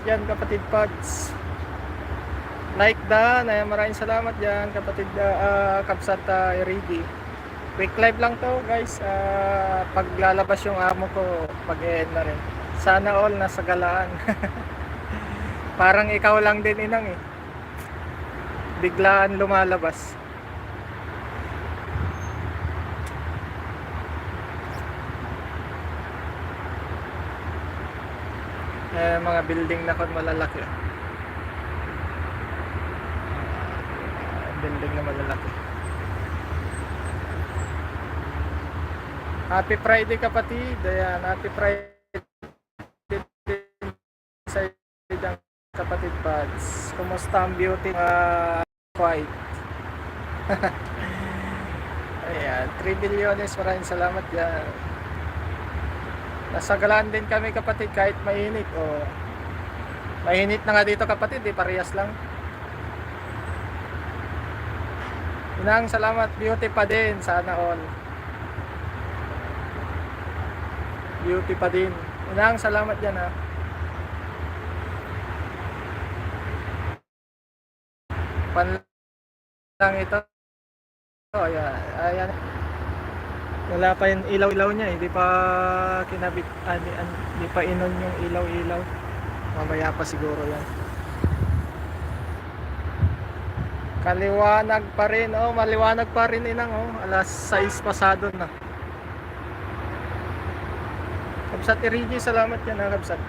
dyan kapatid Pads. Like Dan, maraming salamat dyan kapatid Kapsat Erigi. Quick live lang to guys. Paglalabas yung amo ko, pag-end na rin. Sana all nasa galaan. Parang ikaw lang din inang eh. Biglaan lumalabas. Mga building na kon malalaki. Building na malalaki. Happy Friday kapatid. Ayan, happy Friday sa idang kapatid Pads. Kumusta ang beauty white? Ayan, 3 bilyones. Maraming salamat dyan. Nasa galaan din kami kapatid kahit mainit. Mainit na nga dito kapatid, parehas lang. Inang salamat, beauty pa din, sana all. Beauty pa din. Inang salamat dyan ha. Pan lang ito. Ayan. Wala pa yung ilaw-ilaw niya, hindi pa kinabit, hindi pa inon yung ilaw-ilaw. Mamaya pa siguro yan. Kaliwanag pa rin, maliwanag pa rin inang, alas 6 pasado na. Kapsat Erigi, salamat yan ha Kapsat.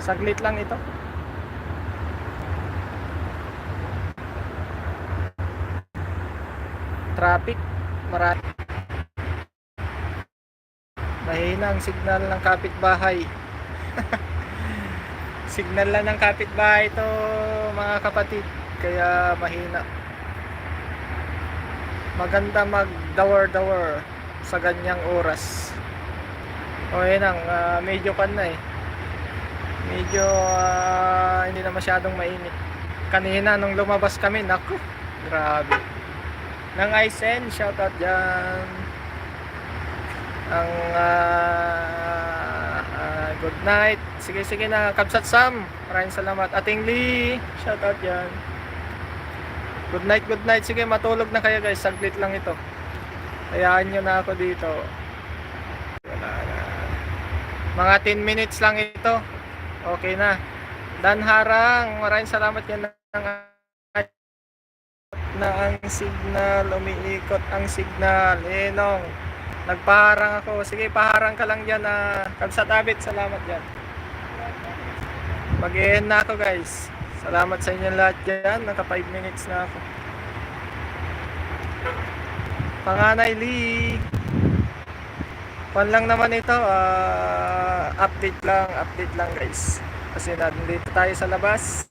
Saglit lang ito. Traffic, marami. Mahina ang signal ng kapitbahay. Signal lang ng kapitbahay ito mga kapatid, kaya mahina. Maganda mag-dawar-dawar sa ganyang oras. Yun ang medyo kan na eh. Medyo hindi na masyadong mainit. Kanina nung lumabas kami, naku, grabe. Nang Aisen, shoutout dyan. Ang good night. Sige na, Kabsat Sam, maraming salamat. Ating Lee, shoutout dyan. Good night. Sige, matulog na kayo guys, saglit lang ito. Hayaan nyo na ako dito. Wala na. Mga 10 minutes lang ito. Okay na. Dan Harang, maraming salamat yan na ang signal, umiikot ang signal. Enong, nagpaharang ako. Sige, paharang ka lang dyan Kabsat Abit, salamat dyan. Mag-e-end na ako guys. Salamat sa inyo lahat dyan. Naka 5 minutes na ako. Panganay Lee, pan lang naman ito, update lang guys. Kasi nandito tayo sa labas.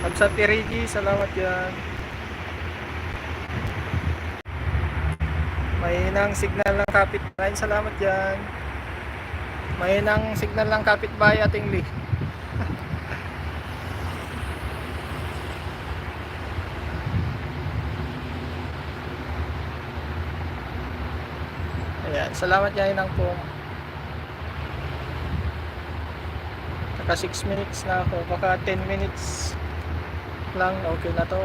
Kabsat Erigi, salamat yan. Mahinang signal ng kapitbahay, salamat yan. Mahinang signal ng kapitbahay ating Lee. Ayan, salamat yan ng po. Naka 6 minutes na ako, baka 10 minutes lang, okay na to.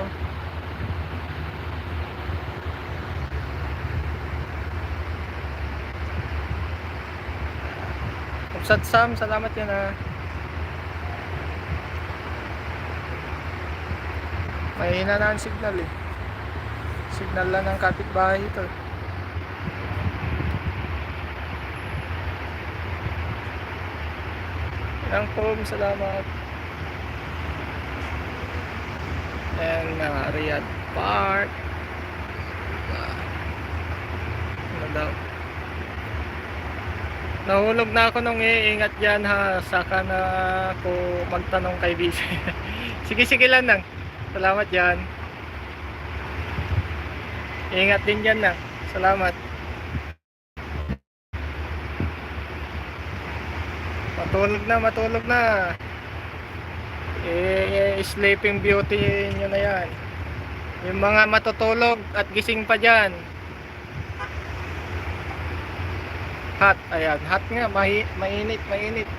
Kapsat Sam, salamat yan mahina na ang signal eh. Signal lang ng kapitbahay ito. Ang home, salamat. And Riyadh Park. Ano daw? Nahulog na ako nung iingat dyan ha. Saka na ako magtanong kay Bisi. Sige lang nang. Salamat dyan. Ingat din dyan na. Salamat. Matulog na. Sleeping Beauty nyo na yan. Yung mga matutulog at gising pa dyan, Hot, ayan. Hot nga, mainit, mainit.